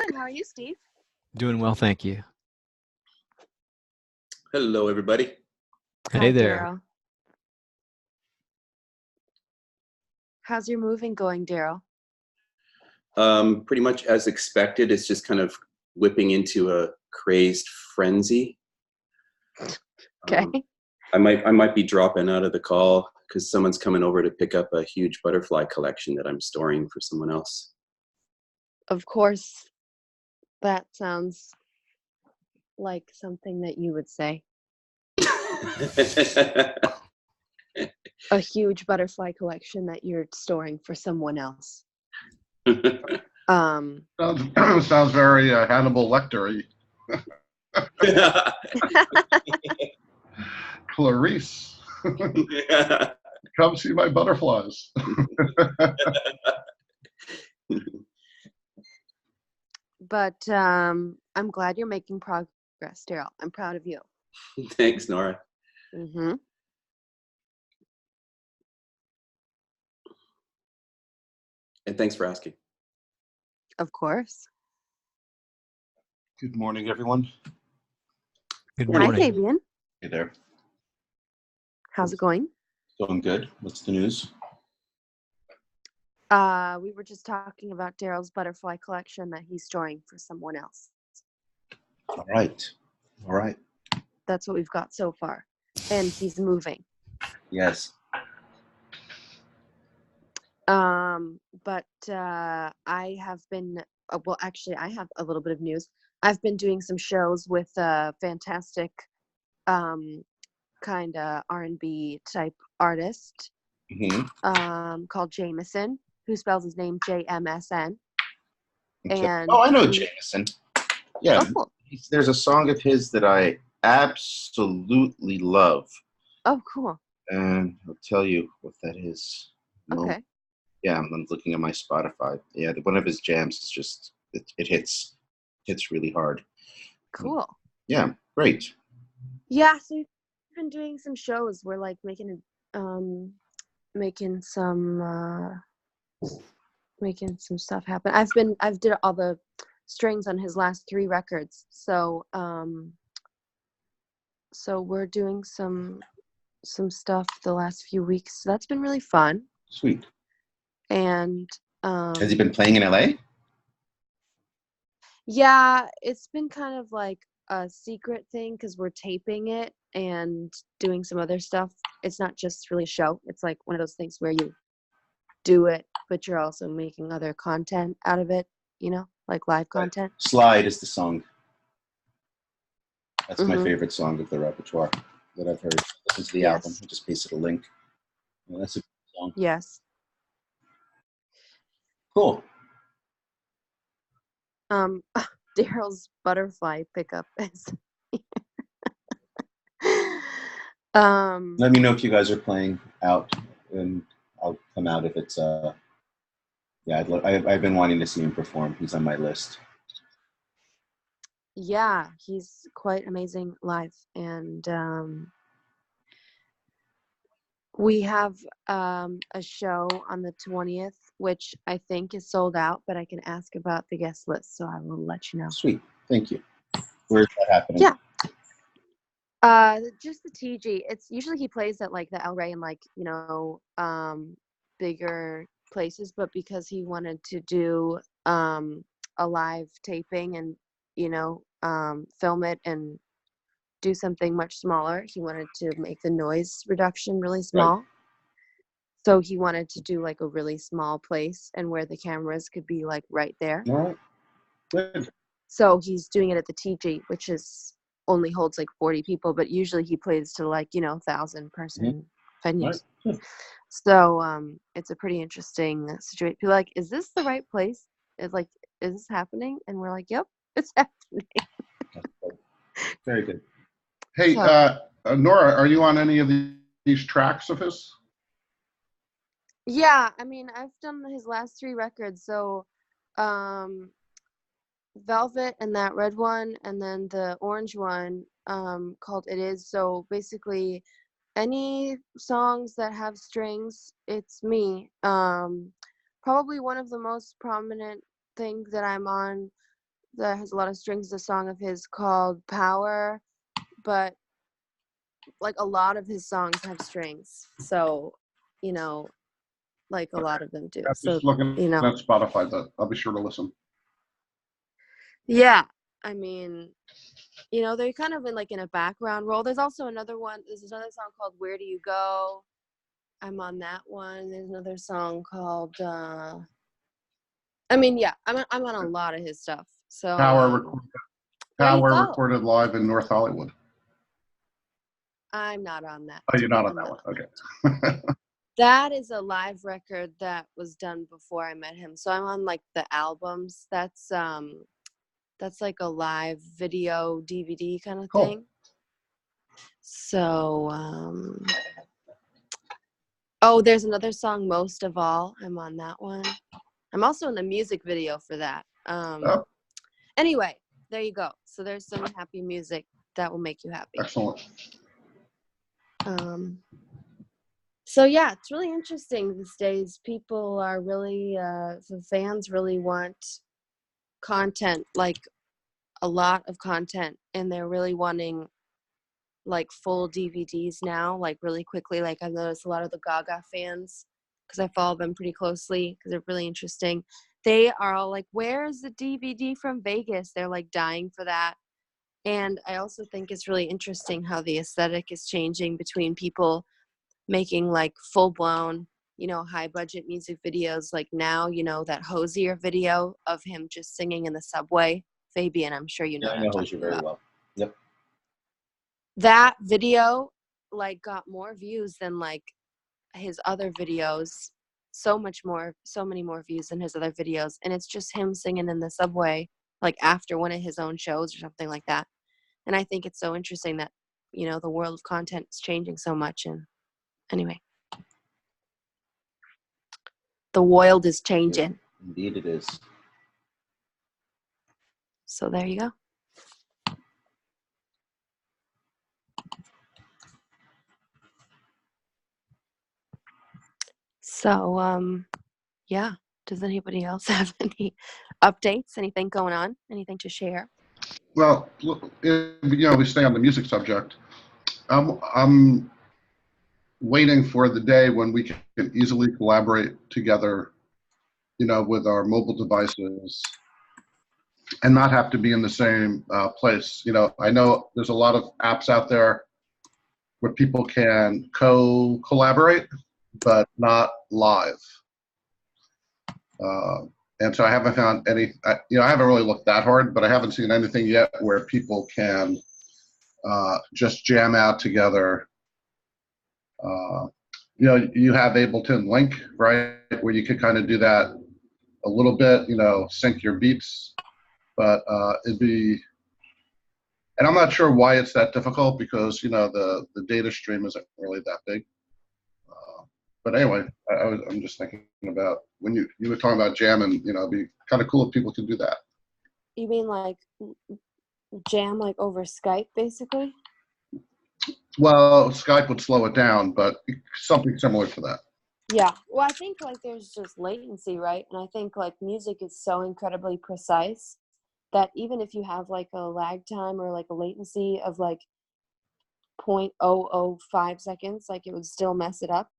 Good. How are you, Steve? Doing well, thank you. Hello, everybody. Hey Hi, there. Daryl. How's your moving going, Daryl? Pretty much as expected. It's just kind of whipping into a crazed frenzy. Okay. I might be dropping out of the call because someone's coming over to pick up a huge butterfly collection that I'm storing for someone else. Of course, that sounds like something that you would say. A huge butterfly collection that you're storing for someone else. Sounds very Hannibal Lecter-y. Clarice, come see my butterflies. But I'm glad you're making progress, Daryl. I'm proud of you. Thanks, Nora. Mm-hmm. And thanks for asking. Of course. Good morning, everyone. Good Hi, morning. Fabian. Hey there. How's it going? Going good. What's the news? We were just talking about Daryl's butterfly collection that he's storing for someone else. All right. That's what we've got so far. And he's moving. Yes. But I have been, well, actually, I have a little bit of news. I've been doing some shows with a fantastic kind of R&B type artist called Jameson, who spells his name J-M-S-N. Okay. And I know Jameson. Yeah. Oh, cool. There's a song of his that I absolutely love. Oh, cool. And I'll tell you what that is. Okay. Yeah, I'm looking at my Spotify. Yeah, one of his jams is just, it hits really hard. Cool. Yeah, great. Yeah, so we've been doing some shows. We're like making some stuff happen. I've did all the strings on his last 3 records. So we're doing some stuff the last few weeks. So that's been really fun. Sweet. And has he been playing in LA? Yeah, it's been kind of like a secret thing because we're taping it and doing some other stuff. It's not just really a show. It's like one of those things where you do it, but you're also making other content out of it, like live content. Slide is the song. That's my favorite song of the repertoire that I've heard. Listen to the album. I just pasted a link. Yeah, that's a good song. Yes. Cool. Daryl's butterfly pickup is Let me know if you guys are playing out, and I'll come out if it's yeah, I've been wanting to see him perform. He's on my list. Yeah, he's quite amazing live, and we have a show on the 20th, which I think is sold out, but I can ask about the guest list, so I will let you know. Sweet, thank you. Where's that happening? Yeah. Just the TG. It's usually he plays at like the El Rey and like, bigger places, but because he wanted to do a live taping and, film it and do something much smaller, he wanted to make the noise reduction really small. Right. So he wanted to do like a really small place and where the cameras could be like right there. All right. Good. So he's doing it at the TG, which is only holds like 40 people, but usually he plays to like 1,000-person venues. Right. So it's a pretty interesting situation. People are like, is this the right place? It's like, is this happening? And we're like, yep, it's happening. Very good. Hey, Nora, are you on any of these tracks of his? Yeah, I mean, I've done his last 3 records. So Velvet and that red one, and then the orange one called It Is. So basically any songs that have strings, it's me. Probably one of the most prominent things that I'm on that has a lot of strings is a song of his called Power, but like a lot of his songs have strings. So, you know, like a lot of them do. I'm So, just looking you know, at Spotify. That I'll be sure to listen. yeah. I mean, you know, they're kind of in like in a background role. There's also another one. There's another song called Where Do You Go? I'm on that one. There's another song called I mean, yeah, I'm on a lot of his stuff. So there you Power go. recorded live in North Hollywood. I'm not on that. Oh, you're not on I'm that not one. on Okay. That is a live record that was done before I met him. So I'm on like the albums. That's like a live video DVD kind of Cool. thing. So oh, there's another song, Most of All. I'm on that one. I'm also in the music video for that. Oh, Anyway, there you go. So there's some happy music that will make you happy. excellent. So yeah, it's really interesting these days. People are really, the fans really want content, like a lot of content, and they're really wanting like full DVDs now, like really quickly. Like I've noticed a lot of the Gaga fans, because I follow them pretty closely because they're really interesting. They are all like, where's the DVD from Vegas? They're like dying for that. And I also think it's really interesting how the aesthetic is changing between people making like full blown, you know, high budget music videos. Like now, you know, that Hosier video of him just singing in the subway. Fabian, I'm sure you know Yeah, I what I'm know Hozier talking very about. well. Yep. That video like got more views than like his other videos. So many more views than his other videos. And it's just him singing in the subway, like after one of his own shows or something like that. And I think it's so interesting that, you know, the world of content is changing so much. And anyway, the world is changing. Indeed it is. So there you go. So, yeah. Does anybody else have any updates? Anything going on? Anything to share? Well, look, we stay on the music subject. I'm waiting for the day when we can easily collaborate together, with our mobile devices and not have to be in the same place. I know there's a lot of apps out there where people can collaborate, but not live. And so I haven't found any, I haven't really looked that hard, but I haven't seen anything yet where people can just jam out together. You have Ableton Link, right, where you could kind of do that a little bit, sync your beats, but it'd be, and I'm not sure why it's that difficult because, the data stream isn't really that big. But anyway, I'm just thinking about when you were talking about jamming, it'd be kind of cool if people could do that. You mean like jam like over Skype, basically? Well, Skype would slow it down, but something similar to that. Yeah. Well, I think like there's just latency, right? And I think like music is so incredibly precise that even if you have like a lag time or like a latency of like 0.005 seconds, like it would still mess it up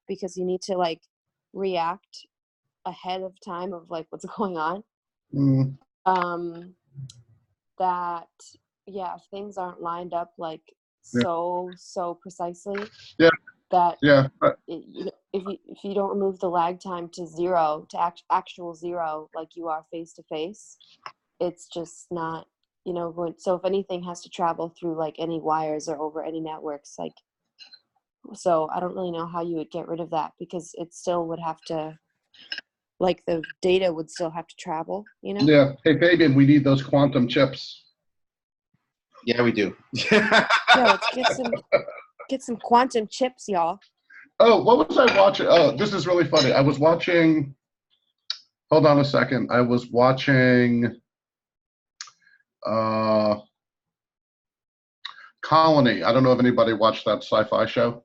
because you need to like react ahead of time of like what's going on. That yeah, if things aren't lined up like so precisely, that if you don't remove the lag time to zero, to actual zero, like you are face to face, it's just not, going. So if anything has to travel through like any wires or over any networks, like, so I don't really know how you would get rid of that because it still would have to, like the data would still have to travel, Yeah. Hey, Fabian, we need those quantum chips. Yeah, we do. Yeah, let's get some quantum chips, y'all. Oh, what was I watching? Oh, this is really funny. I was watching, hold on a second. I was watching Colony. I don't know if anybody watched that sci-fi show.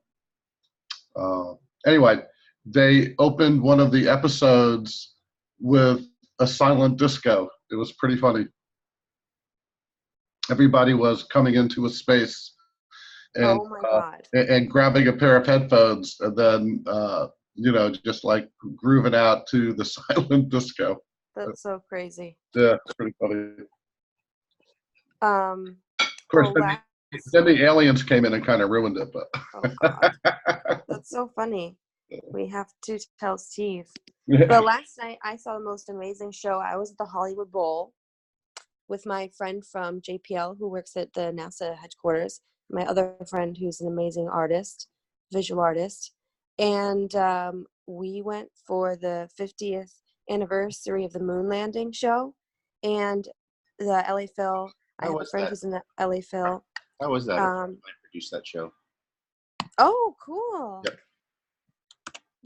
Anyway, they opened one of the episodes with a silent disco. It was pretty funny. everybody was coming into a space and Oh my God. and grabbing a pair of headphones and then just like grooving out to the silent disco. That's so crazy. Yeah, it's pretty funny. Of course, Well, then the aliens came in and kind of ruined it, but oh God, that's so funny. We have to tell Steve. yeah. But last night I saw the most amazing show. I was at the Hollywood Bowl with my friend from JPL who works at the NASA headquarters, my other friend who's an amazing artist, visual artist. And we went for the 50th anniversary of the moon landing show. And the LA Phil, I How have a was friend that? who's in the LA Phil. How was that? I Um, produced that show. oh, cool. Yep.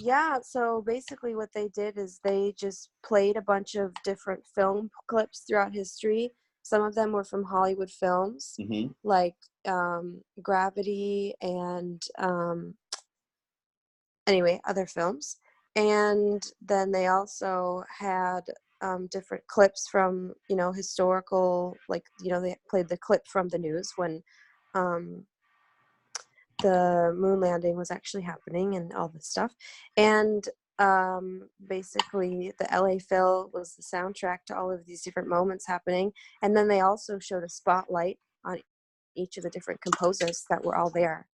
Yeah, so basically what they did is they just played a bunch of different film clips throughout history. Some of them were from Hollywood films, Mm-hmm. like Gravity and anyway, other films. And then they also had different clips from, historical, like, they played the clip from the news when um, the moon landing was actually happening and all this stuff. And basically the LA Phil was the soundtrack to all of these different moments happening. And then they also showed a spotlight on each of the different composers that were all there.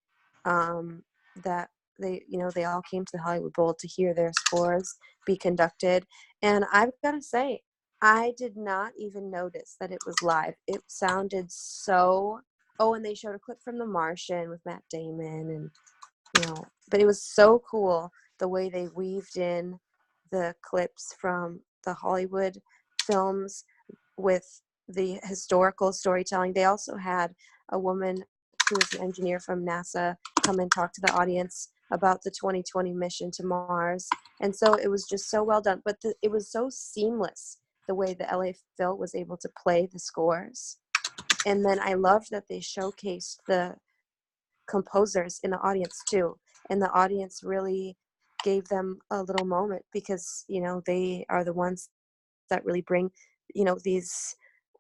That they all came to the Hollywood Bowl to hear their scores be conducted. And I've got to say, I did not even notice that it was live. It sounded so. Oh, and they showed a clip from The Martian with Matt Damon, and but it was so cool the way they weaved in the clips from the Hollywood films with the historical storytelling. They also had a woman who was an engineer from NASA come and talk to the audience about the 2020 mission to Mars. And so it was just so well done, but it was so seamless the way the LA Phil was able to play the scores. And then I loved that they showcased the composers in the audience too. And the audience really gave them a little moment because, they are the ones that really bring,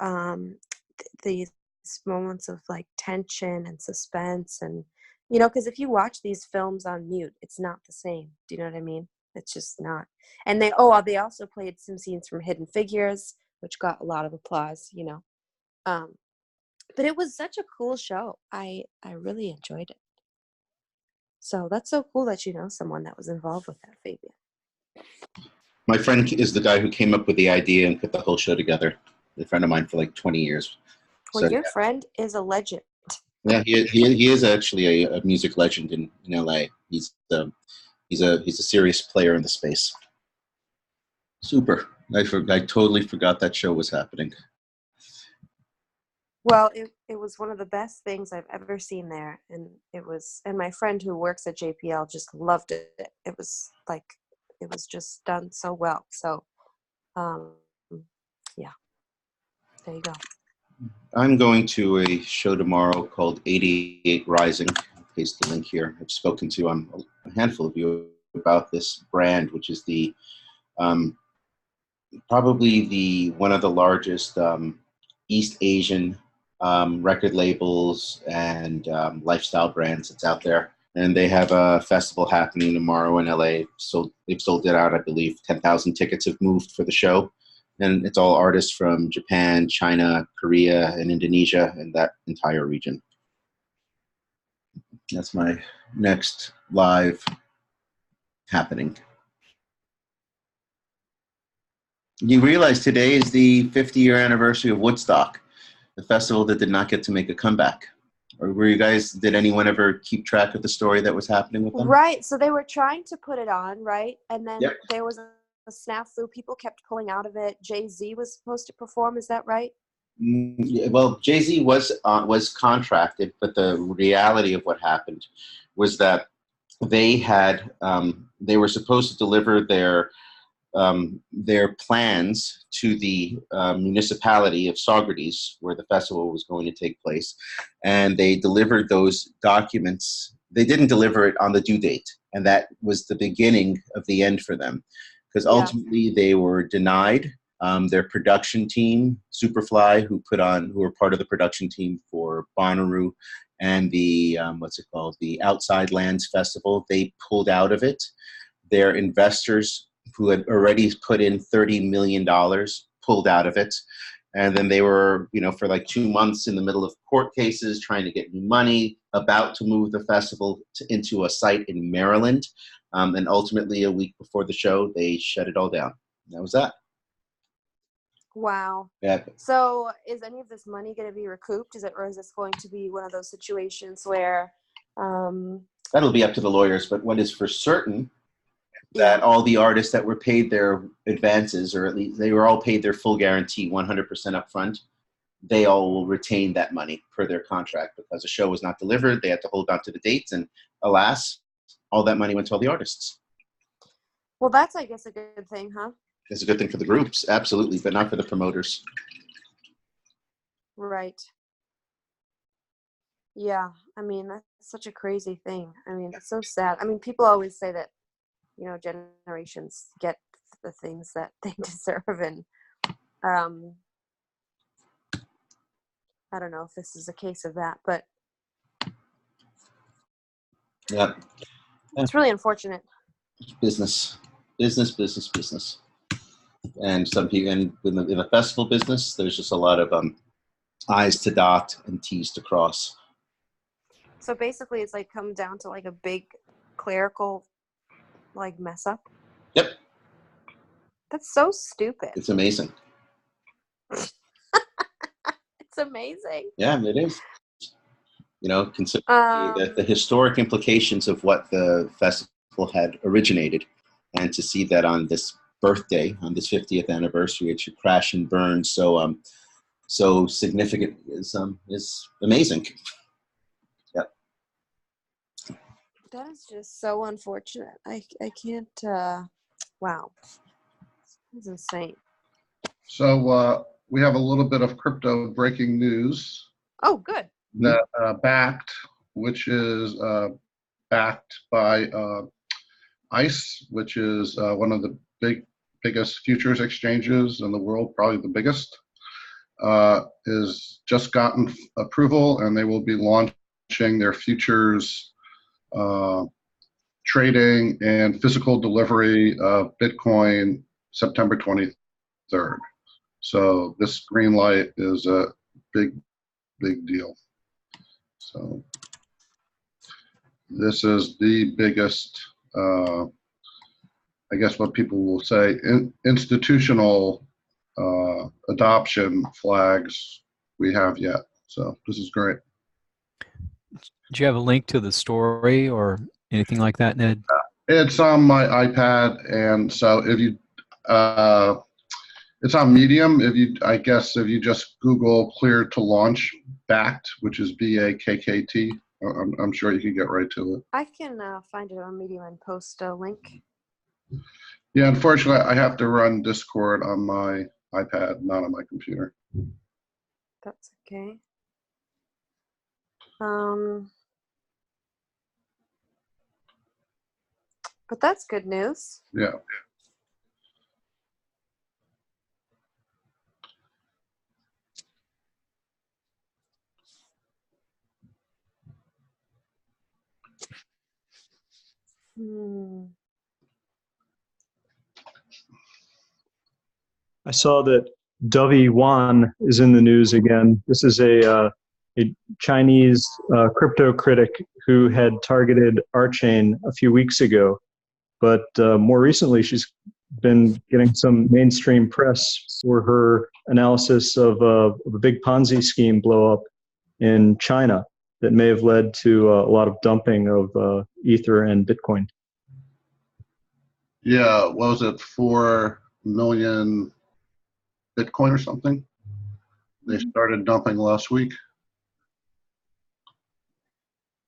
um, these moments of like tension and suspense. And, because if you watch these films on mute, it's not the same. Do you know what I mean? It's just not. And they also played some scenes from Hidden Figures, which got a lot of applause, but it was such a cool show. I really enjoyed it. So that's so cool that you know someone that was involved with that, Fabian. My friend is the guy who came up with the idea and put the whole show together. A friend of mine for like 20 years. Well, So, your friend is a legend. yeah, he is actually a music legend in LA. He's a serious player in the space. Super. I totally forgot that show was happening. Well, it was one of the best things I've ever seen there, and my friend who works at JPL just loved it. It was just done so well. So, yeah, there you go. I'm going to a show tomorrow called 88 Rising. I'll paste the link here. I've spoken to a handful of you about this brand, which is the probably one of the largest East Asian record labels and lifestyle brands that's out there. And they have a festival happening tomorrow in LA. So they've sold it out, I believe. 10,000 tickets have moved for the show. And it's all artists from Japan, China, Korea, and Indonesia, and that entire region. That's my next live happening. You realize today is the 50-year anniversary of Woodstock, the festival that did not get to make a comeback. Or did anyone ever keep track of the story that was happening with them? Right. So they were trying to put it on, right? And then Yep. there was a snafu. People kept pulling out of it. Jay-Z was supposed to perform. Is that right? Well, Jay-Z was contracted, but the reality of what happened was that they were supposed to deliver their plans to the municipality of Saugerties, where the festival was going to take place, and they delivered those documents. They didn't deliver it on the due date, and that was the beginning of the end for them, because ultimately they were denied. Their production team, Superfly, who were part of the production team for Bonnaroo and the the Outside Lands Festival, they pulled out of it. Their investors, who had already put in $30 million, pulled out of it. And then they were, for like 2 months in the middle of court cases, trying to get new money, about to move the festival into a site in Maryland. And ultimately, a week before the show, they shut it all down. That was that. Wow. Yeah. So is any of this money going to be recouped? Or is this going to be one of those situations where That'll be up to the lawyers, but what is for certain that yeah. all the artists that were paid their advances, or at least they were all paid their full guarantee 100% up front, they all will retain that money per their contract, because the show was not delivered. They had to hold on to the dates, and alas, all that money went to all the artists. Well, that's, I guess, a good thing, huh? It's a good thing for the groups, absolutely, but not for the promoters. Right. Yeah. I mean, that's such a crazy thing. I mean, it's so sad. I mean, people always say that, generations get the things that they deserve. And I don't know if this is a case of that, but Yeah. it's really unfortunate. Business. And some people, and in the festival business, there's just a lot of I's to dot and T's to cross. So basically, it's like come down to like a big clerical mess up. Yep. That's so stupid. It's amazing. It's amazing. Yeah, it is. Consider the historic implications of what the festival had originated, and to see that on this birthday, on this 50th anniversary, it should crash and burn so significant is amazing. Yep. That is just so unfortunate. I can't. Wow, it's insane. So we have a little bit of crypto breaking news. Oh, good. That Backed, which is backed by ICE, which is one of the biggest futures exchanges in the world, probably the biggest, is just gotten approval, and they will be launching their futures trading and physical delivery of Bitcoin September 23rd. So this green light is a big deal. So this is the biggest, I guess what people will say, institutional adoption flags we have yet. So this is great. Do you have a link to the story or anything like that, Ned? It's on my iPad, and so if you, it's on Medium. I guess if you just Google "clear to launch backed," which is BAKKT, I'm sure you can get right to it. I can find it on Medium and post a link. Yeah, unfortunately, I have to run Discord on my iPad, not on my computer. That's okay. But that's good news. Yeah. I saw that Dovey Wan is in the news again. This is a Chinese crypto critic who had targeted RChain a few weeks ago, but more recently she's been getting some mainstream press for her analysis of a big Ponzi scheme blow up in China that may have led to a lot of dumping of Ether and Bitcoin. Yeah, what was it, 4 million Bitcoin or something? They started dumping last week.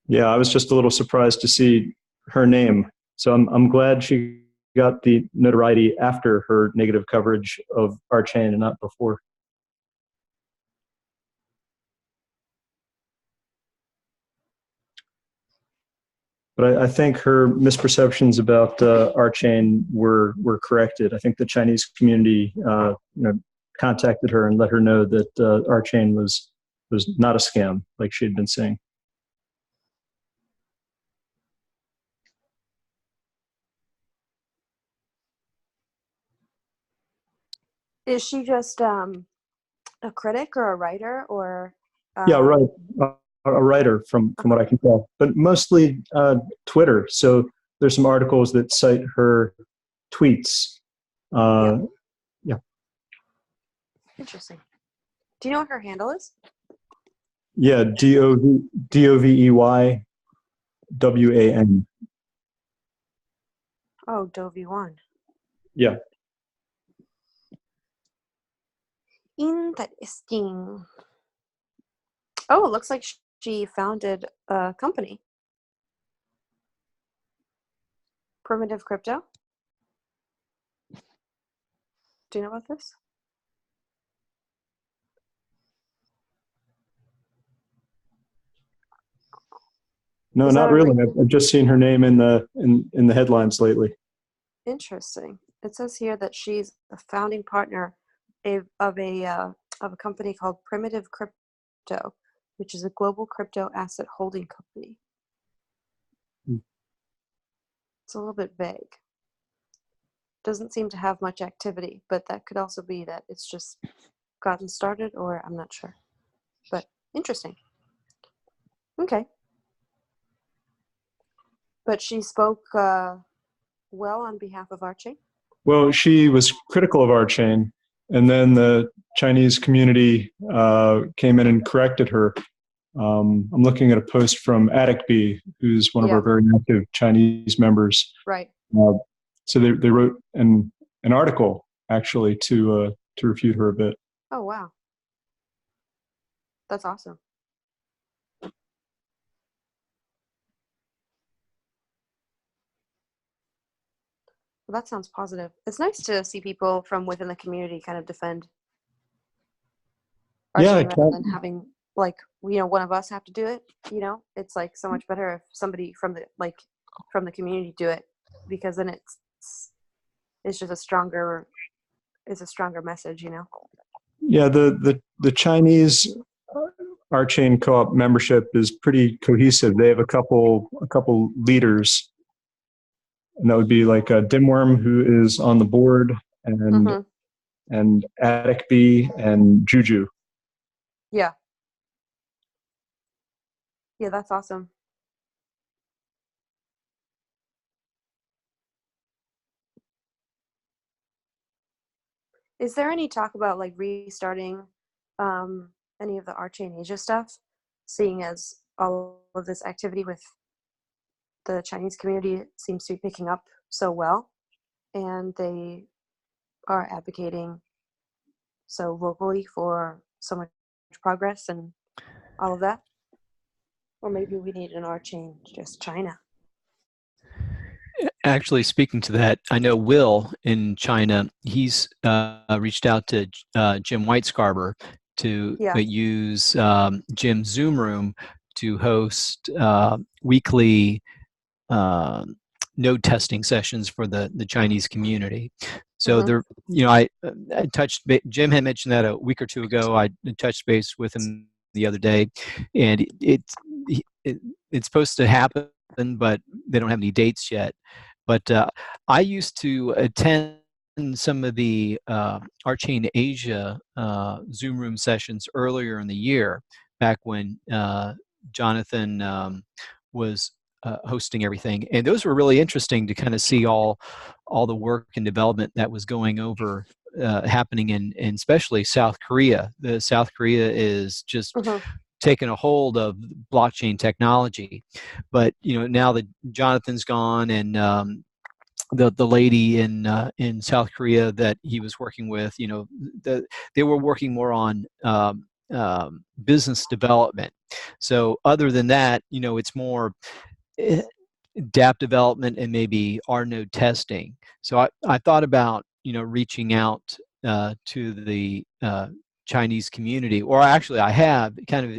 Yeah, I was just a little surprised to see her name. So I'm glad she got the notoriety after her negative coverage of RChain and not before. But I think her misperceptions about RChain were corrected. I think the Chinese community contacted her and let her know that RChain was not a scam like she had been saying. Is she just a critic or a writer or? Yeah, right. A writer from what I can tell, but mostly Twitter. So there's some articles that cite her tweets. Yeah. Interesting. Do you know what her handle is? Yeah, DOVEYWAN. Oh, Dovey1. Yeah. Interesting. Oh, it looks like she founded a company. Primitive Crypto. Do you know about this? No, Is that not a really. I've just seen her name in the headlines lately. Interesting. It says here that she's a founding partner of a company called Primitive Crypto, which is a global crypto asset holding company. It's a little bit vague. Doesn't seem to have much activity, but that could also be that it's just gotten started, or I'm not sure. But interesting. Okay. But she spoke well on behalf of RChain. Well, she was critical of RChain, and then the Chinese community came in and corrected her. I'm looking at a post from AddictB, who's one of our very active Chinese members. Right. So they wrote an article actually to refute her a bit. Oh, wow. That's awesome. Well, that sounds positive. It's nice to see people from within the community kind of defend RChain rather than having one of us have to do it. It's like so much better if somebody from the community do it, because then it's just a stronger message. Yeah, the Chinese RChain co-op membership is pretty cohesive. They have a couple leaders, and that would be like Dimworm, who is on the board, and AddicB and Juju. Yeah, that's awesome. Is there any talk about restarting any of the RChain Asia stuff, seeing as all of this activity with the Chinese community seems to be picking up so well, and they are advocating so vocally for so much progress and all of that? Or maybe we need an RChain just China. Actually, speaking to that, I know Will in China, he's reached out to Jim Whitescarver to use Jim's Zoom room to host weekly node testing sessions for the Chinese community. So I touched. Jim had mentioned that a week or two ago. I touched base with him the other day, and it's supposed to happen, but they don't have any dates yet. But I used to attend some of the RChain Asia Zoom room sessions earlier in the year, back when Jonathan was hosting everything, and those were really interesting to kind of see all the work and development that was going over happening in especially South Korea. The South Korea is just taking a hold of blockchain technology, but now that Jonathan's gone, and the lady in South Korea that he was working with, they were working more on business development. So other than that, it's more dApp development and maybe R node testing. So I thought about reaching out to the Chinese community, or actually I have kind of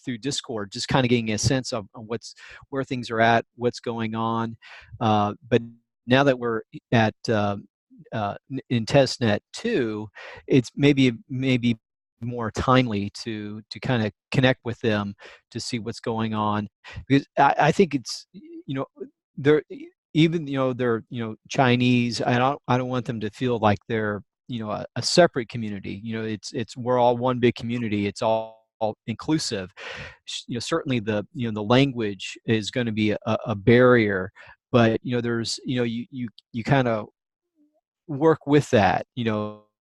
through Discord, just kind of getting a sense of where things are at, what's going on. But now that we're at in testnet 2, it's maybe more timely to kind of connect with them to see what's going on, because I think it's, they're, even they're Chinese. I don't want them to feel like they're a separate community. It's we're all one big community. It's all inclusive. Certainly the language is going to be a barrier, but there's you kind of work with that.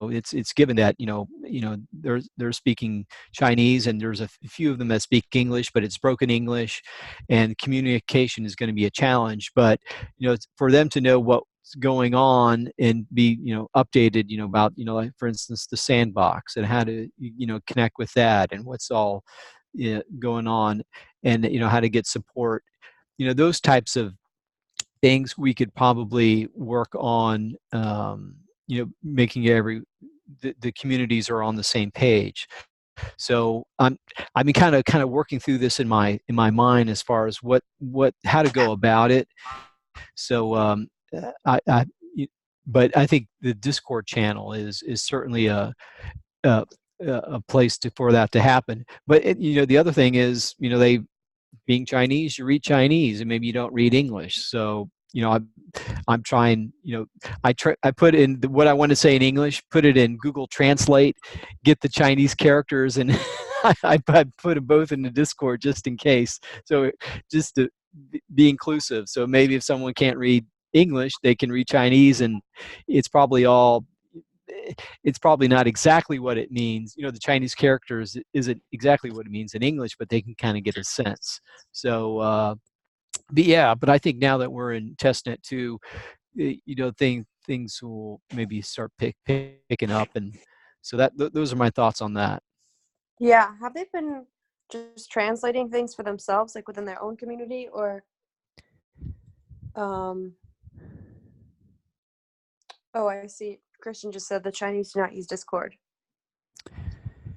It's given that they're speaking Chinese, and there's a few of them that speak English, but it's broken English, and communication is going to be a challenge. But for them to know what's going on and be updated about like, for instance, the sandbox, and how to connect with that, and what's all going on, and how to get support, those types of things we could probably work on, making the communities are on the same page. So I've been kind of working through this in my mind as far as how to go about it. So but I think the Discord channel is certainly a place for that to happen. But the other thing is, they, being Chinese, you read Chinese, and maybe you don't read English. So I'm trying. I put in what I want to say in English, put it in Google Translate, get the Chinese characters, and I put them both in the Discord just in case. So just to be inclusive. So maybe if someone can't read English, they can read Chinese, and it's probably not exactly what it means. The Chinese characters isn't exactly what it means in English, but they can kind of get a sense. So, but I think now that we're in testnet 2, things will maybe start picking up, and so those are my thoughts on that. Yeah, have they been just translating things for themselves, like within their own community, or oh, I see. Christian just said the Chinese do not use Discord.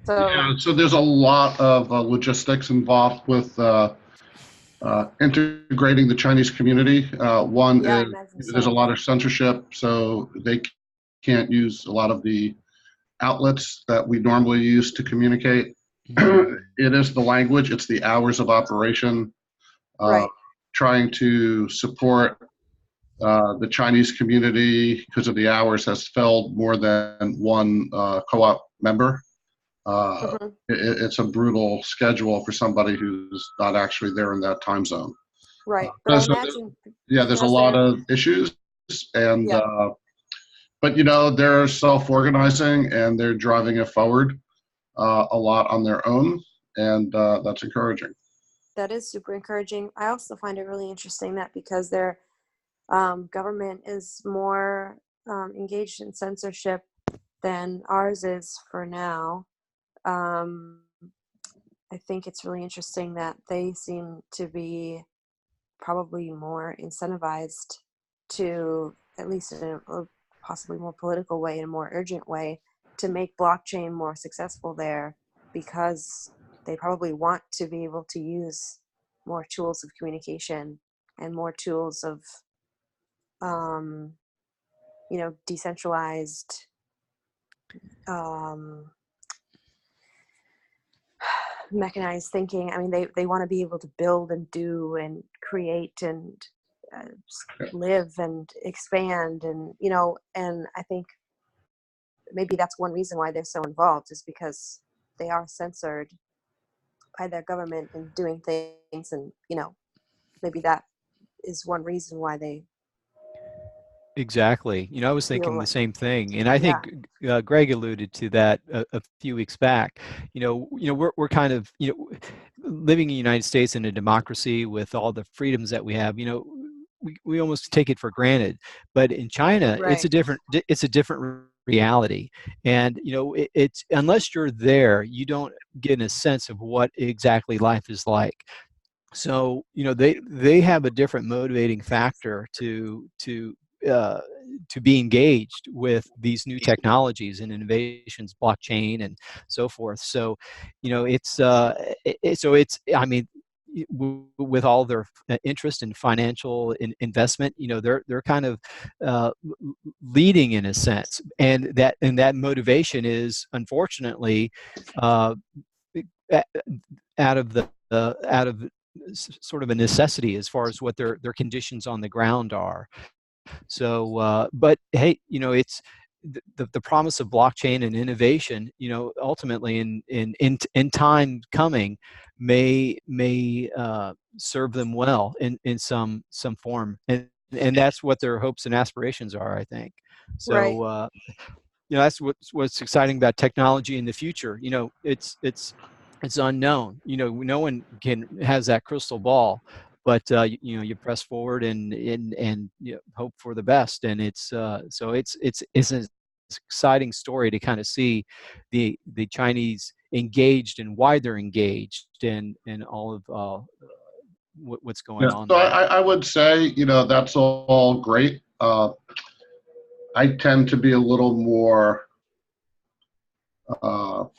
So yeah, so there's a lot of logistics involved with integrating the Chinese community. One yeah, I is imagine there's a so. lot of censorship, so they can't use a lot of the outlets that we normally use to communicate. It is the language, it's the hours of operation. Right. Trying to support the Chinese community because of the hours has felled more than one co-op member. It's a brutal schedule for somebody who's not actually there in that time zone. Right, but I imagine. There's a lot of issues, and but they're self-organizing and they're driving it forward a lot on their own, and that's encouraging. That is super encouraging. I also find it really interesting that because their government is more engaged in censorship than ours is for now. I think it's really interesting that they seem to be probably more incentivized to, at least in a possibly more political way, in a more urgent way, to make blockchain more successful there, because they probably want to be able to use more tools of communication and more tools of decentralized mechanized thinking. I mean, they want to be able to build and do and create and live and expand, and and I think maybe that's one reason why they're so involved, is because they are censored by their government in doing things, and maybe that is one reason why they Exactly. I was thinking the same thing, and I think Greg alluded to that a few weeks back. We're kind of living in the United States in a democracy with all the freedoms that we have. We almost take it for granted, but in China, it's a different reality, and it's unless you're there, you don't get a sense of what exactly life is like. So they have a different motivating factor to to be engaged with these new technologies and innovations, blockchain and so forth. So, I mean, with all their interest in financial investment, they're kind of leading in a sense, and that motivation is unfortunately out of sort of a necessity as far as what their conditions on the ground are. So, but hey, it's the promise of blockchain and innovation. Ultimately, in time coming, may serve them well in some form, and that's what their hopes and aspirations are, I think. So. Right. That's what's exciting about technology in the future. It's unknown. No one has that crystal ball, but you press forward and hope for the best. And it's an exciting story to kind of see the Chinese engaged and why they're engaged and all of what's going on So there. I would say, that's all great. I tend to be a little more, so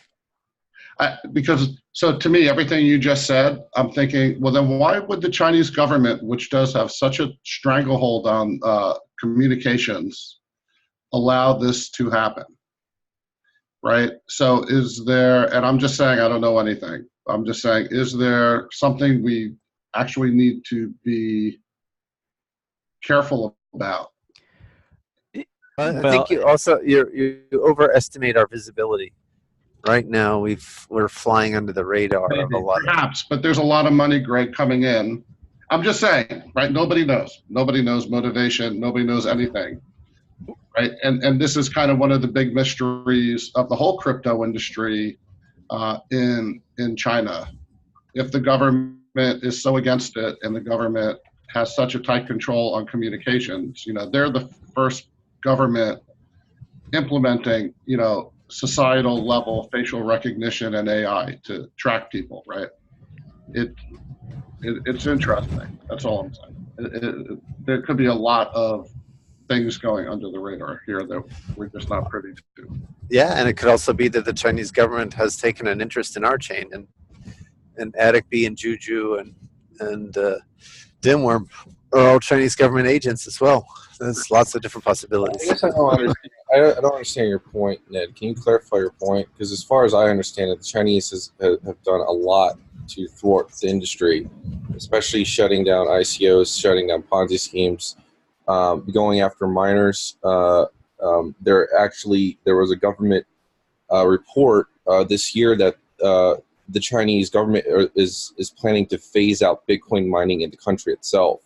to me, everything you just said, I'm thinking, well, then why would the Chinese government, which does have such a stranglehold on communications, allow this to happen? Right? So is there, and I'm just saying, I don't know anything. I'm just saying, is there something we actually need to be careful about? I think you overestimate our visibility. Right now, we're flying under the radar of a lot. Perhaps, but there's a lot of money, Greg, coming in. I'm just saying, right? Nobody knows. Nobody knows motivation. Nobody knows anything, right? And this is kind of one of the big mysteries of the whole crypto industry in China. If the government is so against it and the government has such a tight control on communications, they're the first government implementing, societal level facial recognition and AI to track people, right? It's interesting. That's all I'm saying. There could be a lot of things going under the radar here that we're just not privy to. Yeah, and it could also be that the Chinese government has taken an interest in our chain, and Addict and Juju and Dimworm are all Chinese government agents as well. There's lots of different possibilities. I guess I don't understand. I don't understand your point, Ned. Can you clarify your point? Because as far as I understand it, the Chinese have done a lot to thwart the industry, especially shutting down ICOs, shutting down Ponzi schemes, going after miners. There was a government report this year that the Chinese government is planning to phase out Bitcoin mining in the country itself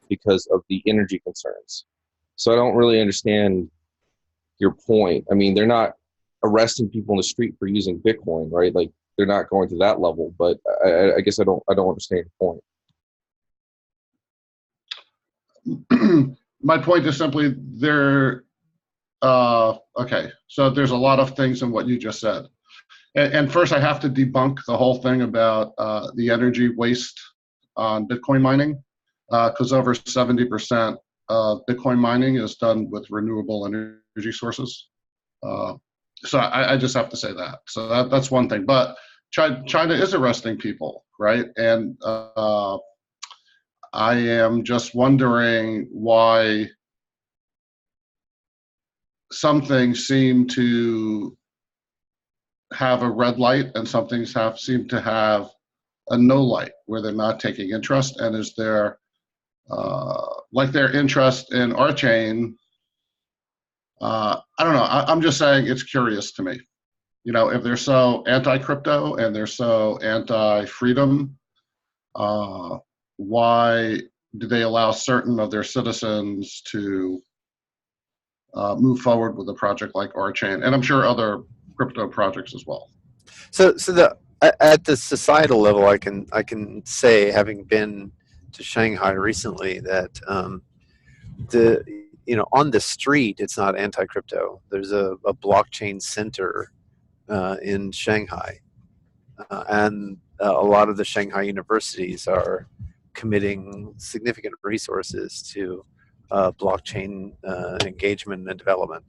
because of the energy concerns. So I don't really understand your point. I mean, they're not arresting people in the street for using Bitcoin, right? Like, they're not going to that level. But I guess I don't understand your point. My point is simply okay. So there's a lot of things in what you just said. And first, I have to debunk the whole thing about the energy waste on Bitcoin mining, because over 70% of Bitcoin mining is done with renewable energy sources. So I just have to say that. So that's one thing. But China is arresting people, right? And I am just wondering why some things seem to have a red light and some things seem to have a no light, where they're not taking interest. And is there, like their interest in our chain, I don't know. I'm just saying it's curious to me. If they're so anti-crypto and they're so anti-freedom, why do they allow certain of their citizens to move forward with a project like our chain? And I'm sure other crypto projects as well. So at the societal level, I can say, having been to Shanghai recently, that on the street it's not anti-crypto. There's a blockchain center in Shanghai, and a lot of the Shanghai universities are committing significant resources to blockchain engagement and development.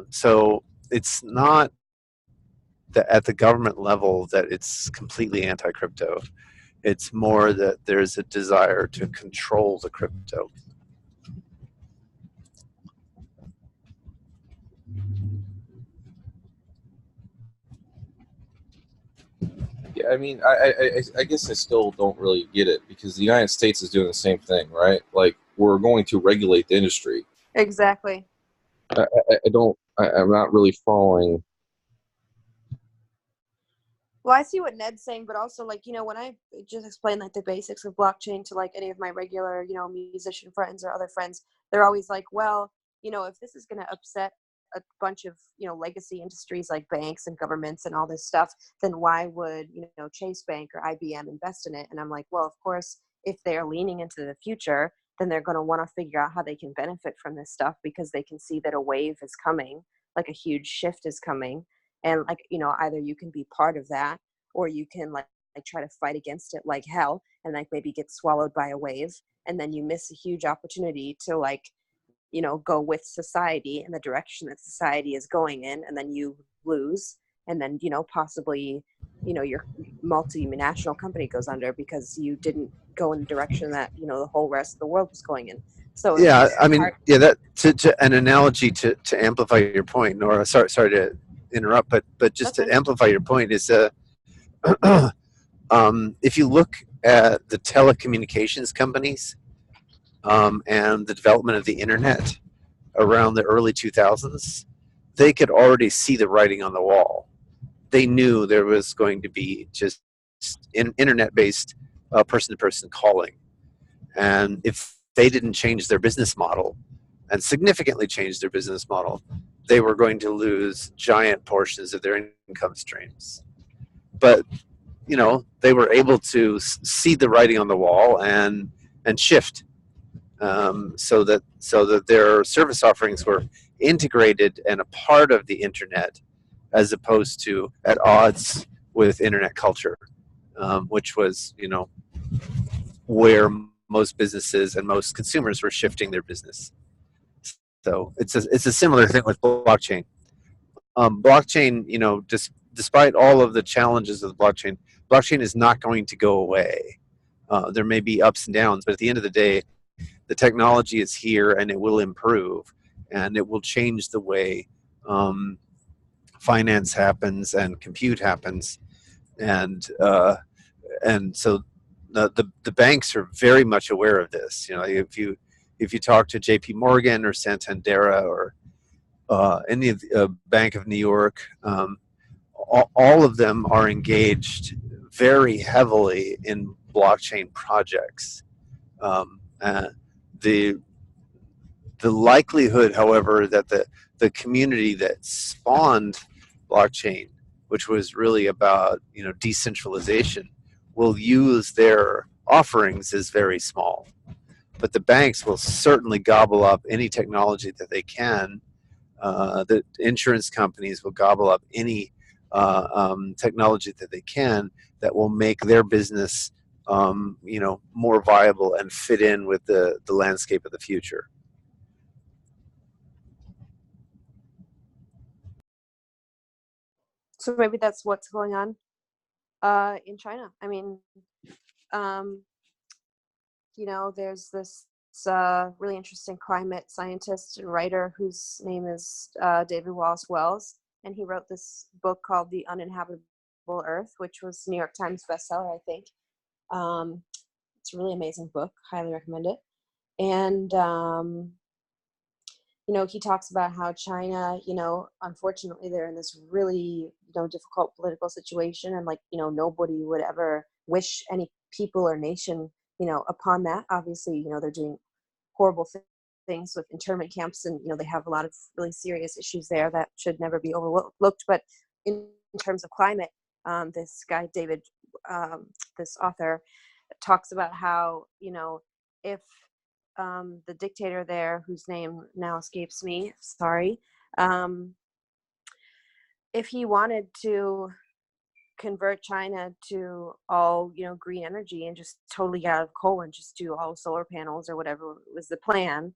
So it's not that at the government level that it's completely anti-crypto. It's more that there's a desire to control the crypto. Yeah, I mean, I guess I still don't really get it because the United States is doing the same thing, right? Like, we're going to regulate the industry. Exactly. I'm not really following. Well, I see what Ned's saying, but also, like, you know, when I just explain like the basics of blockchain to like any of my regular, you know, musician friends or other friends, they're always like, well, you know, if this is going to upset a bunch of, you know, legacy industries like banks and governments and all this stuff, then why would, you know, Chase Bank or IBM invest in it? And I'm like, well, of course, if they're leaning into the future, then they're going to want to figure out how they can benefit from this stuff because they can see that a wave is coming, like a huge shift is coming. And like, you know, either you can be part of that or you can like try to fight against it like hell and like maybe get swallowed by a wave, and then you miss a huge opportunity to like, you know, go with society in the direction that society is going in, and then you lose, and then, you know, possibly, you know, your multinational company goes under because you didn't go in the direction that, you know, the whole rest of the world was going in. So it's Yeah, just I mean, hard. yeah, that to an analogy to amplify your point, Nora. Sorry to interrupt, but just That's to fine. amplify your point is if you look at the telecommunications companies and the development of the internet around the early 2000s, they could already see the writing on the wall. They knew there was going to be just internet-based person-to-person calling, and if they didn't change their business model and significantly change their business model, they were going to lose giant portions of their income streams. But you know, they were able to see the writing on the wall and shift, so that their service offerings were integrated and a part of the internet, as opposed to at odds with internet culture, which was, you know, where most businesses and most consumers were shifting their business. So it's a similar thing with blockchain. Blockchain, you know, despite all of the challenges of the blockchain is not going to go away. There may be ups and downs, but at the end of the day, the technology is here and it will improve, and it will change the way finance happens and compute happens, and so the banks are very much aware of this. You know, if you talk to J.P. Morgan or Santander or any of the Bank of New York, all of them are engaged very heavily in blockchain projects. The the likelihood, however, that the community that spawned blockchain, which was really about, you know, decentralization, will use their offerings is very small. But the banks will certainly gobble up any technology that they can. The insurance companies will gobble up any technology that they can that will make their business, you know, more viable and fit in with the landscape of the future. So maybe that's what's going on in China. I mean, um, you know, there's this really interesting climate scientist and writer whose name is David Wallace Wells, and he wrote this book called The Uninhabitable Earth, which was New York Times bestseller, I think. It's a really amazing book. Highly recommend it. And you know, he talks about how China, you know, unfortunately, they're in this really, you know, difficult political situation, and like, you know, nobody would ever wish any people or nation, you know, upon that. Obviously, you know, they're doing horrible things with internment camps, and you know, they have a lot of really serious issues there that should never be overlooked. But in terms of climate, this guy David, this author, talks about how, you know, if the dictator there, whose name now escapes me, sorry, if he wanted to convert China to all, green energy and just totally get out of coal and just do all solar panels or whatever was the plan,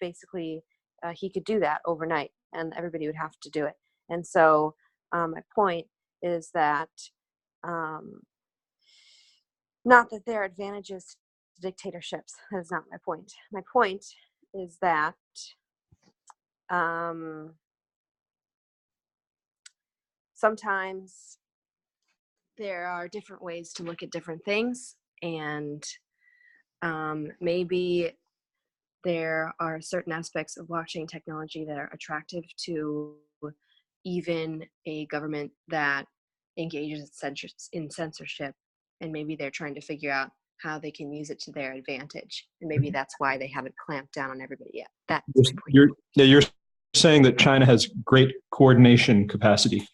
basically he could do that overnight and everybody would have to do it. And so my point is that not that there are advantages to dictatorships. That is not my point. My point is that sometimes there are different ways to look at different things, and maybe there are certain aspects of blockchain technology that are attractive to even a government that engages in censorship, and maybe they're trying to figure out how they can use it to their advantage, and maybe that's why they haven't clamped down on everybody yet. That's my point. You're saying that China has great coordination capacity.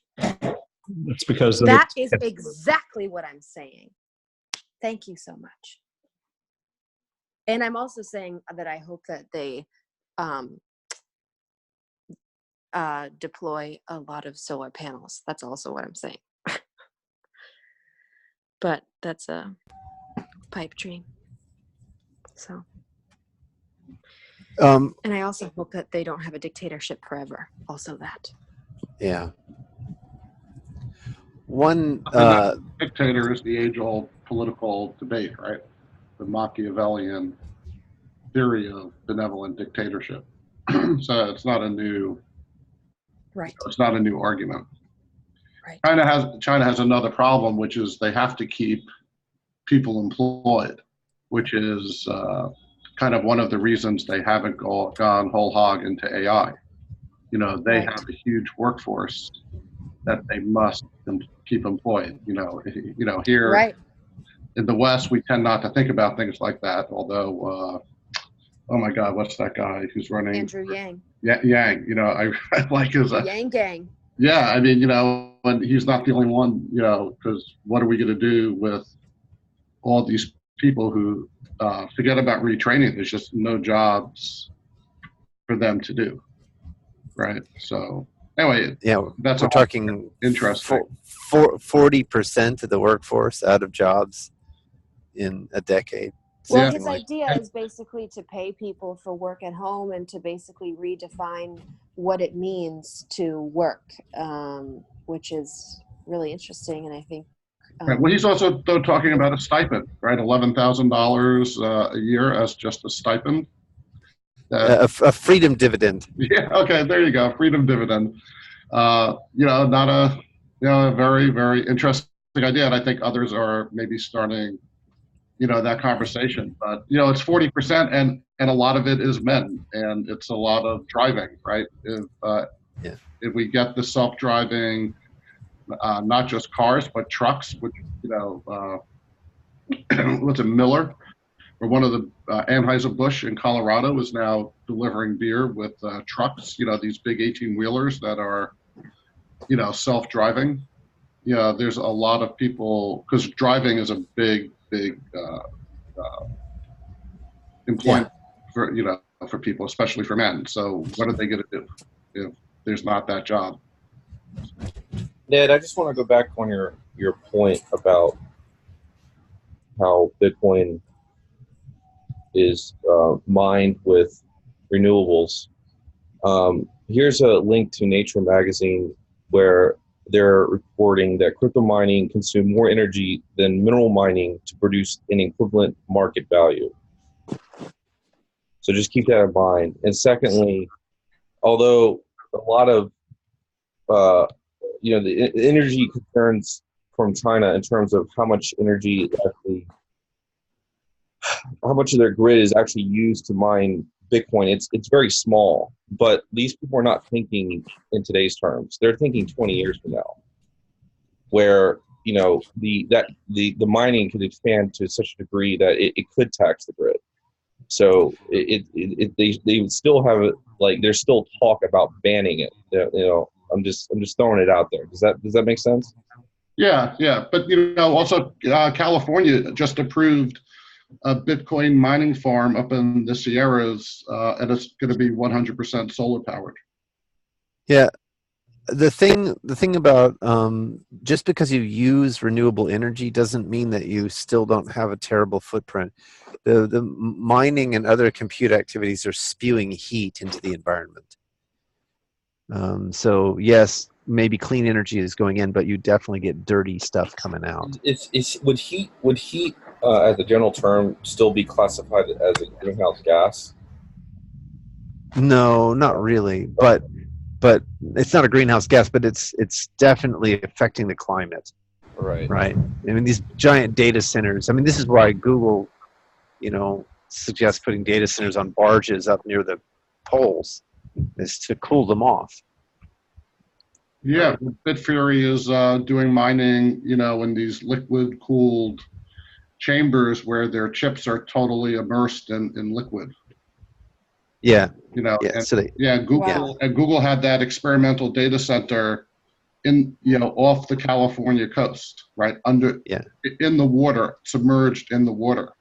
That's because that is exactly what I'm saying. Thank you so much. And I'm also saying that I hope that they deploy a lot of solar panels. That's also what I'm saying. But that's a pipe dream. So. And I also hope that they don't have a dictatorship forever. Also that. Yeah. One dictator is the age-old political debate, right? The Machiavellian theory of benevolent dictatorship. So it's not a new, right? It's not a new argument. Right. China has another problem, which is they have to keep people employed, which is kind of one of the reasons they haven't gone whole hog into AI. They have a huge workforce that they must keep employed. Here in the West, we tend not to think about things like that. Although, oh my God, what's that guy who's running? Andrew Yang. Yeah, Yang. I like his Yang Gang. Yeah, I mean, and he's not the only one. Because what are we going to do with all these people who forget about retraining? There's just no jobs for them to do, right? So. Anyway, we're talking interesting. 40% of the workforce out of jobs in a decade. Well, his idea is basically to pay people for work at home and to basically redefine what it means to work, which is really interesting. And I think. Well, he's also talking about a stipend, right? $11,000 a year as just a stipend. A freedom dividend. Yeah. Okay. There you go. Freedom dividend. Not a very, very interesting idea, and I think others are maybe starting, that conversation. But it's 40%, and a lot of it is men, and it's a lot of driving, right? If we get the self-driving, not just cars but trucks, which what's a Miller? Or one of the Anheuser-Busch in Colorado is now delivering beer with trucks, these big 18-wheelers that are, self-driving. There's a lot of people, because driving is a big employment for people, especially for men. So what are they going to do if there's not that job? Ned, I just want to go back on your point about how Bitcoin is mined with renewables. Here's a link to Nature magazine where they're reporting that crypto mining consumed more energy than mineral mining to produce an equivalent market value. So just keep that in mind. And secondly, although a lot of the energy concerns from China in terms of how much energy actually, how much of their grid is actually used to mine Bitcoin, it's very small. But these people are not thinking in today's terms. They're thinking 20 years from now, where the mining could expand to such a degree that it could tax the grid. So they would still have it, like there's still talk about banning it. I'm just throwing it out there. Does that make sense? Yeah. But also California just approved a Bitcoin mining farm up in the Sierras, and it's going to be 100% solar powered. Yeah, the thing about just because you use renewable energy doesn't mean that you still don't have a terrible footprint. The mining and other compute activities are spewing heat into the environment. So yes, maybe clean energy is going in, but you definitely get dirty stuff coming out. Would heat as a general term still be classified as a greenhouse gas? No, not really, but it's not a greenhouse gas, but it's definitely affecting the climate. Right. Right. I mean, these giant data centers. I mean, this is why Google, suggests putting data centers on barges up near the poles, is to cool them off. Yeah, Bitfury is doing mining, in these liquid-cooled chambers where their chips are totally immersed in liquid. Yeah. Yeah. And, so Google had that experimental data center off the California coast, right in the water, submerged in the water.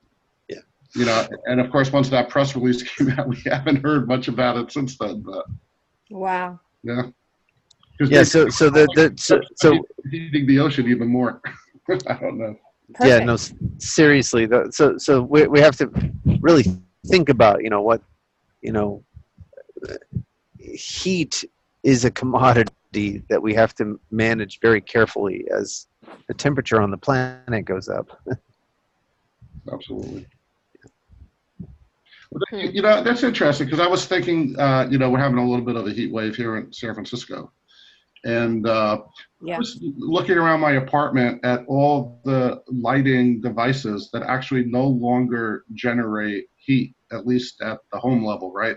Yeah. And of course, once that press release came out, we haven't heard much about it since then. But wow. Yeah. Yeah. So heating the ocean even more. I don't know. Perfect. Yeah. No. Seriously. So we have to really think about what heat is a commodity that we have to manage very carefully as the temperature on the planet goes up. Absolutely. That's interesting because I was thinking, we're having a little bit of a heat wave here in San Francisco. And I was looking around my apartment at all the lighting devices that actually no longer generate heat, at least at the home level, right?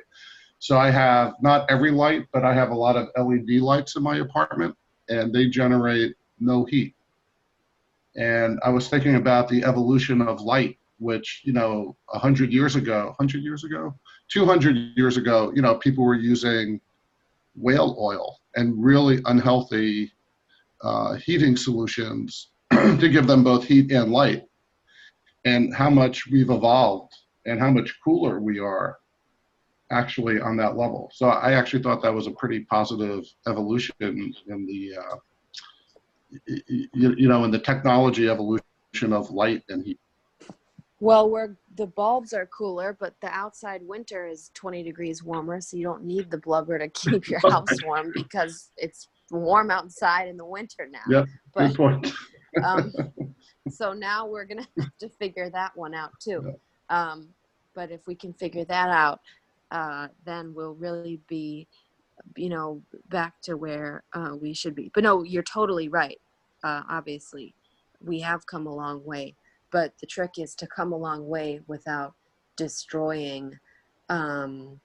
So I have not every light, but I have a lot of LED lights in my apartment, and they generate no heat. And I was thinking about the evolution of light, which, 200 years ago, people were using whale oil and really unhealthy heating solutions to give them both heat and light, and how much we've evolved and how much cooler we are actually on that level. So I actually thought that was a pretty positive evolution in the in the technology evolution of light and heat. Well, the bulbs are cooler, but the outside winter is 20 degrees warmer, so you don't need the blubber to keep your house warm because it's warm outside in the winter now. Yep, good point. So now we're going to have to figure that one out too. Yeah. But if we can figure that out, then we'll really be, back to where we should be. But no, you're totally right. Obviously, we have come a long way. But the trick is to come a long way without destroying, so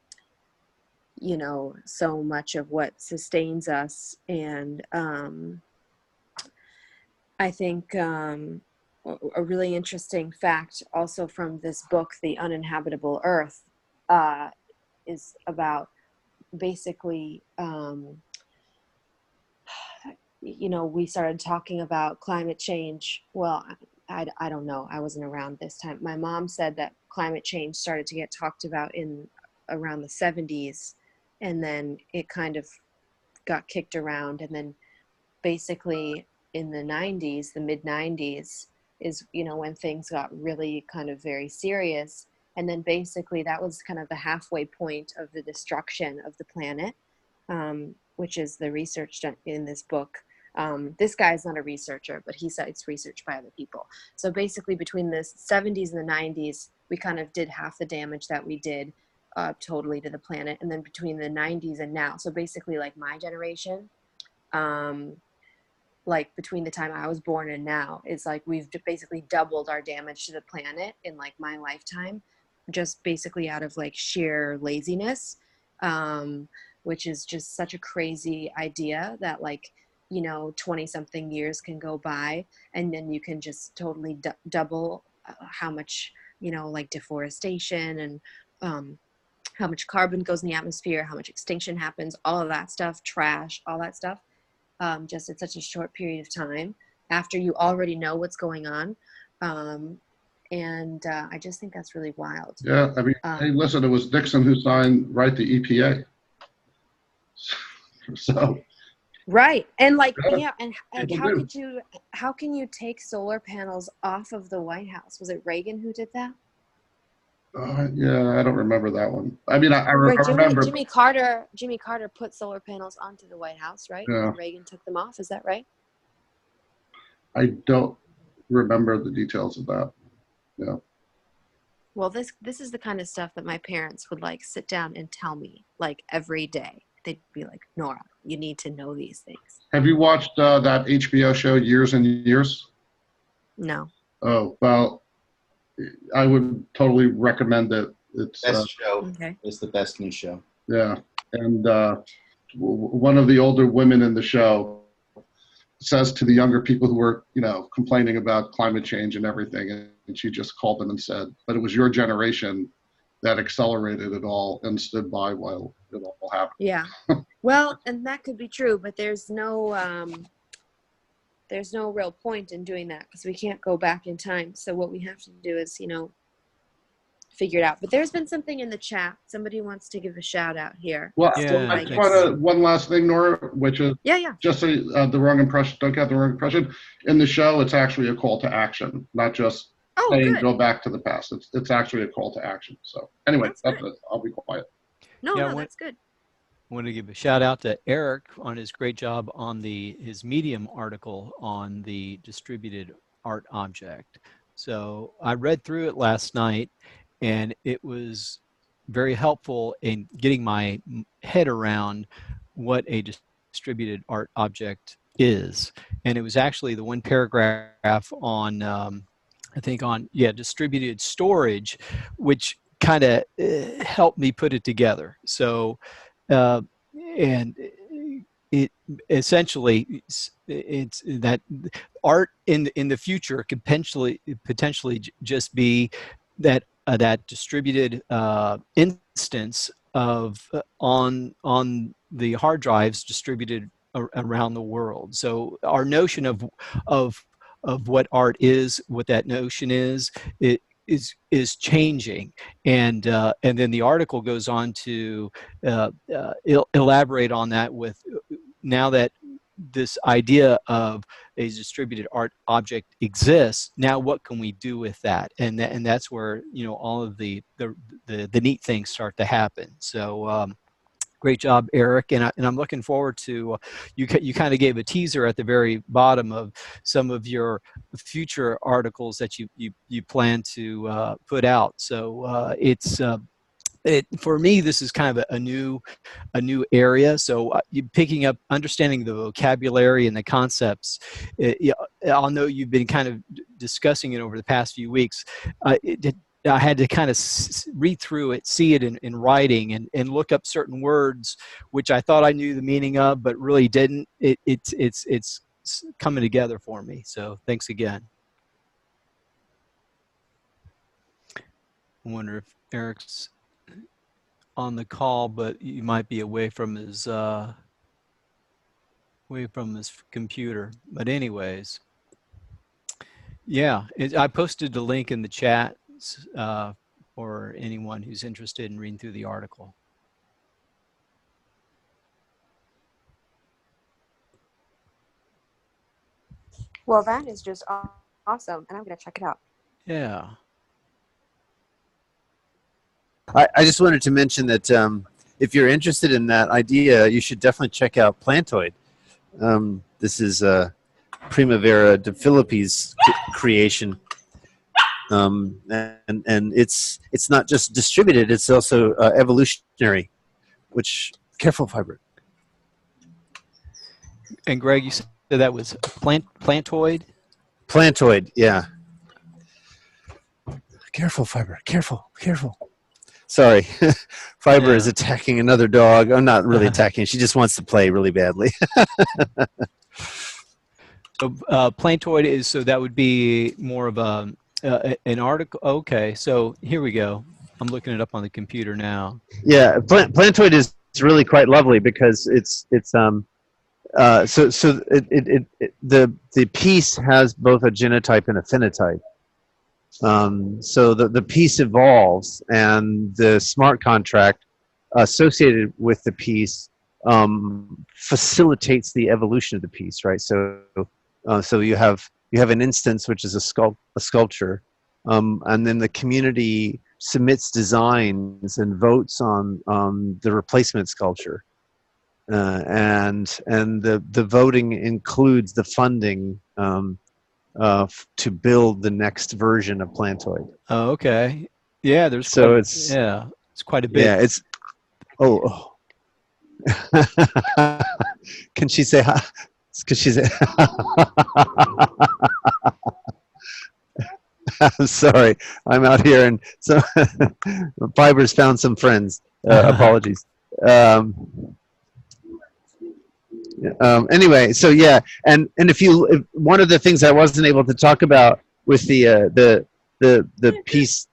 much of what sustains us. And I think a really interesting fact also from this book, The Uninhabitable Earth, is about basically, we started talking about climate change. Well, I don't know. I wasn't around this time. My mom said that climate change started to get talked about in around the 70s, and then it kind of got kicked around. And then basically in the 90s, the mid 90s is, when things got really kind of very serious. And then basically that was kind of the halfway point of the destruction of the planet, which is the research done in this book. This guy is not a researcher, but he cites research by other people. So basically between the 70s and the 90s, we kind of did half the damage that we did totally to the planet. And then between the 90s and now, so basically like my generation, like between the time I was born and now, it's like we've basically doubled our damage to the planet in like my lifetime, just basically out of like sheer laziness, which is just such a crazy idea that like, 20 something years can go by and then you can just totally double how much, like deforestation and how much carbon goes in the atmosphere, how much extinction happens, all of that stuff, trash, all that stuff, just in such a short period of time after you already know what's going on. And I just think that's really wild. Yeah, I mean, hey, listen, it was Nixon who signed the EPA. So, Right. And like, Yeah, yeah, and people how can you take solar panels off of the White House? Was it Reagan who did that? Yeah, I don't remember that one. I mean, I Right, remember. Jimmy Carter put solar panels onto the White House, right? Yeah, And Reagan took them off. Is that right? I don't remember the details of that. Yeah. Well, this is the kind of stuff that my parents would like sit down and tell me like every day. They'd be like, Nora, you need to know these things. Have you watched that HBO show Years and Years? No. Oh, well, I would totally recommend it. It's Best show. Okay. It's the best new show. yeah, and one of the older women in the show says to the younger people who were, complaining about climate change and everything, and she just called them and said, "But it was your generation that accelerated it all and stood by while it all happened." Yeah. Well, and that could be true, but there's no real point in doing that because we can't go back in time. So what we have to do is, figure it out. But there's been something in the chat. Somebody wants to give a shout out here. Well, Yeah, I just want to one last thing, Nora, which is just so the wrong impression. Don't get the wrong impression. In the show, it's actually a call to action, not just saying good. go back to the past. It's actually a call to action. So anyway, that's it. I'll be quiet. No, that's good. I want to give a shout out to Eric on his great job on his Medium article on the distributed art object. So I read through it last night, and it was very helpful in getting my head around what a distributed art object is. And it was actually the one paragraph on, I think on, distributed storage, which kind of helped me put it together. So, and it essentially it's that art in the future could potentially just be that distributed instance of on the hard drives distributed around the world. So our notion of what art is, what that notion is, is changing, and then the article goes on to elaborate on that with now that this idea of a distributed art object exists. Now, what can we do with that? And that's where all of the neat things start to happen. So. Great job, Eric, and I'm looking forward to you kind of gave a teaser at the very bottom of some of your future articles that you plan to put out. So for me, this is kind of a new area. So picking up, understanding the vocabulary and the concepts. I'll know you've been kind of discussing it over the past few weeks. I had to kind of read through it, see it in writing, and look up certain words, which I thought I knew the meaning of, but really didn't. It's coming together for me. So thanks again. I wonder if Eric's on the call, but he might be away from his computer. But anyways, yeah, I posted the link in the chat. For anyone who's interested in reading through the article. Well, that is just awesome, and I'm going to check it out. Yeah. I just wanted to mention that if you're interested in that idea, you should definitely check out Plantoid. This is Primavera de Philippi's creation. And it's not just distributed, it's also evolutionary, which, careful, Fiber. And Greg, you said that was Plantoid? Plantoid, yeah. Careful, Fiber, careful. Sorry, Fiber is attacking another dog. I'm not really attacking, she just wants to play really badly. Plantoid is, so that would be more of an article. Okay, so here we go. I'm looking it up on the computer now. Yeah, Plantoid is really quite lovely because the piece has both a genotype and a phenotype. So the piece evolves, and the smart contract associated with the piece facilitates the evolution of the piece, right? So so you have an instance which is a sculpture, and then the community submits designs and votes on the replacement sculpture, and the voting includes the funding to build the next version of Plantoid. Oh, okay. Yeah, there's So quite, it's it's quite a bit. yeah, it's oh. Can she say hi? Because she's I'm sorry, I'm out here and so Fiber's found some friends. Apologies. Anyway, so yeah, and if one of the things I wasn't able to talk about with the piece,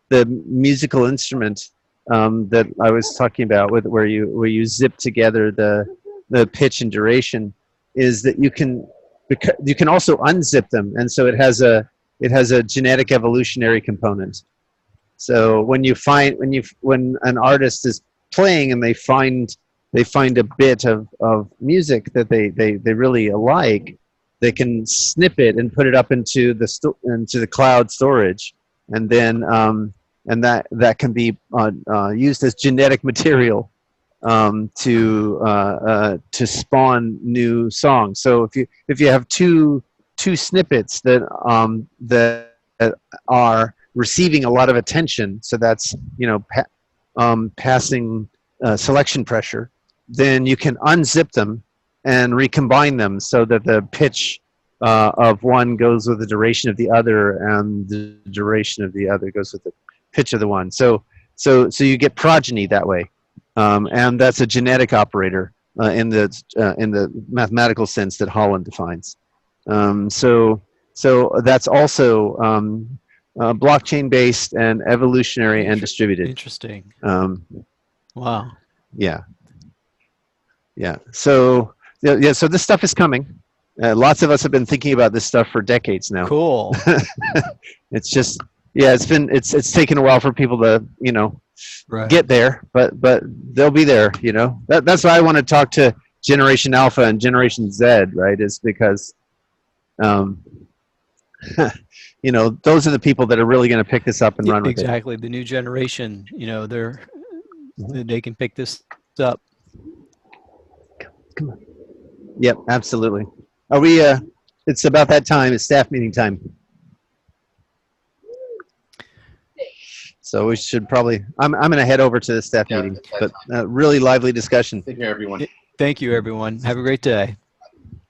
the musical instrument that I was talking about, where you zip together the pitch and duration, is that you can also unzip them, and so it has a genetic evolutionary component. So when an artist is playing and they find a bit of music that they really like, they can snip it and put it up into the cloud storage, and then and that can be used as genetic material to spawn new songs. So if you have two snippets that are receiving a lot of attention, so that's passing selection pressure, then you can unzip them and recombine them so that the pitch of one goes with the duration of the other, and the duration of the other goes with the pitch of the one. So you get progeny that way, and that's a genetic operator in the mathematical sense that Holland defines. So that's also blockchain based and evolutionary and distributed. Interesting. Wow. Yeah. So so this stuff is coming. Lots of us have been thinking about this stuff for decades now. Cool. It's just it's taken a while for people to get there, but they'll be there. That's why I want to talk to Generation Alpha and Generation Z, right? Is because those are the people that are really going to pick this up and run with it. Exactly. The new generation, they can pick this up. Come on. Yep, absolutely. Are we? It's about that time. It's staff meeting time. So we should probably. I'm going to head over to the staff meeting. But really lively discussion. Take care, everyone. Thank you, everyone. Have a great day.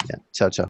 Yeah. Ciao, ciao.